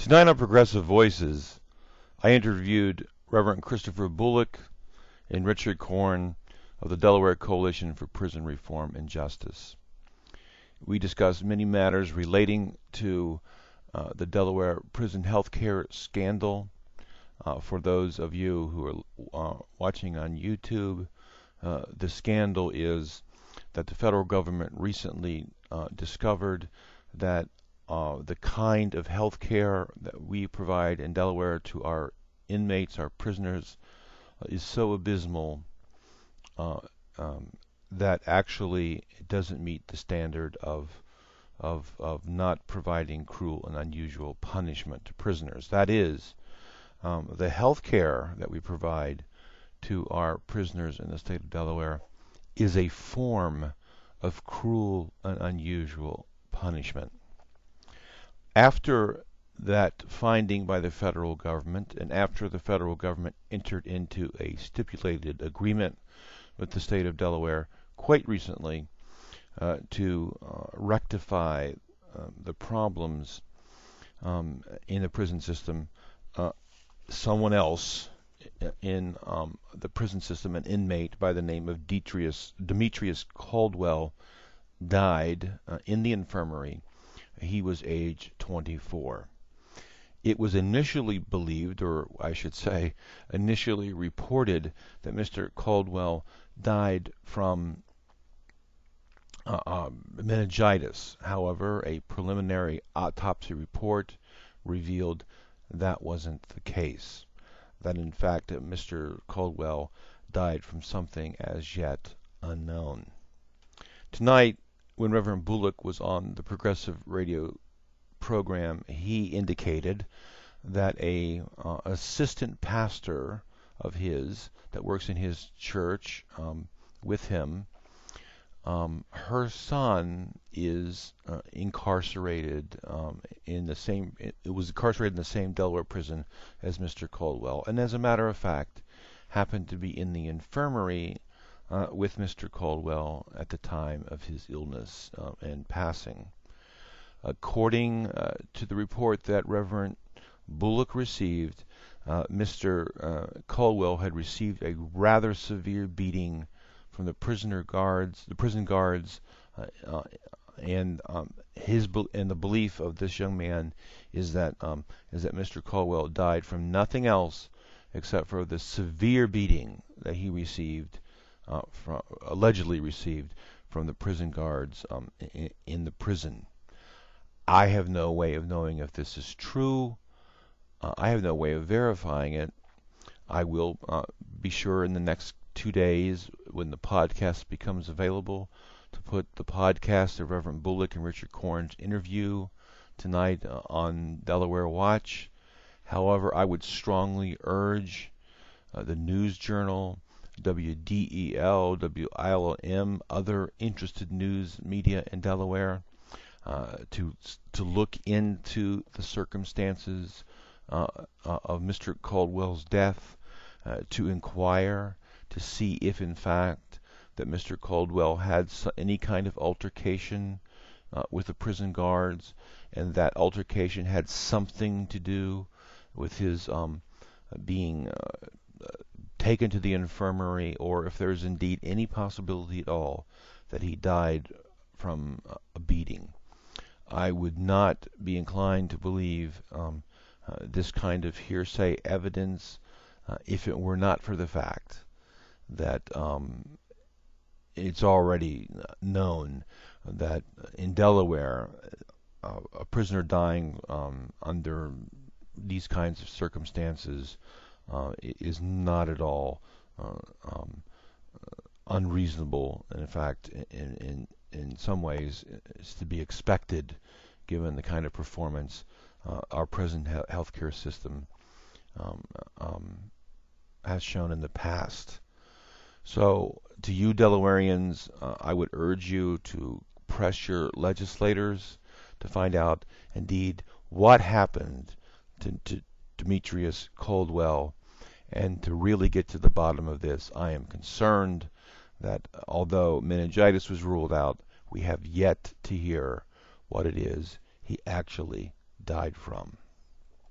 Tonight on Progressive Voices, I interviewed Reverend Christopher Bullock and Richard Korn of the Delaware Coalition for Prison Reform and Justice. We discussed many matters relating to the Delaware prison health care scandal. For those of you who are watching on YouTube, the scandal is that the federal government recently discovered that the kind of health care that we provide in Delaware to our inmates, our prisoners, is so abysmal that actually it doesn't meet the standard of not providing cruel and unusual punishment to prisoners. That is, the health care that we provide to our prisoners in the state of Delaware is a form of cruel and unusual punishment. After that finding by the federal government, and after the federal government entered into a stipulated agreement with the state of Delaware quite recently to rectify the problems in the prison system, someone else in the prison system, an inmate by the name of Demitrius Caldwell, died in the infirmary. He was age 24. It was initially believed, or I should say, initially reported, that Mr. Caldwell died from meningitis. However, a preliminary autopsy report revealed that wasn't the case. That in fact Mr. Caldwell died from something as yet unknown. Tonight, when Reverend Bullock was on the Progressive Radio program, he indicated that a assistant pastor of his that works in his church with him, her son is incarcerated was incarcerated in the same Delaware prison as Mr. Caldwell, and as a matter of fact happened to be in the infirmary with Mr. Caldwell at the time of his illness and passing. According to the report that Reverend Bullock received, Mr. Caldwell had received a rather severe beating from the prison guards, and the belief of this young man is that Mr. Caldwell died from nothing else except for the severe beating that he received, allegedly received from the prison guards in the prison. I have no way of knowing if this is true. I have no way of verifying it. I will be sure in the next 2 days, when the podcast becomes available, to put the podcast of Reverend Bullock and Richard Korn's interview tonight on Delaware Watch. However, I would strongly urge the News Journal, WDEL, WILM, other interested news media in Delaware to look into the circumstances of Mr. Caldwell's death, to inquire to see if in fact that Mr. Caldwell had any kind of altercation with the prison guards, and that altercation had something to do with his being taken to the infirmary, or if there's indeed any possibility at all that he died from a beating. I would not be inclined to believe this kind of hearsay evidence if it were not for the fact that it's already known that in Delaware, a prisoner dying under these kinds of circumstances is not at all unreasonable. In fact, in some ways, it's to be expected, given the kind of performance our present healthcare system has shown in the past. So, to you Delawareans, I would urge you to press your legislators to find out indeed what happened to Demitrius Caldwell, and to really get to the bottom of this. I am concerned that although meningitis was ruled out, we have yet to hear what it is he actually died from.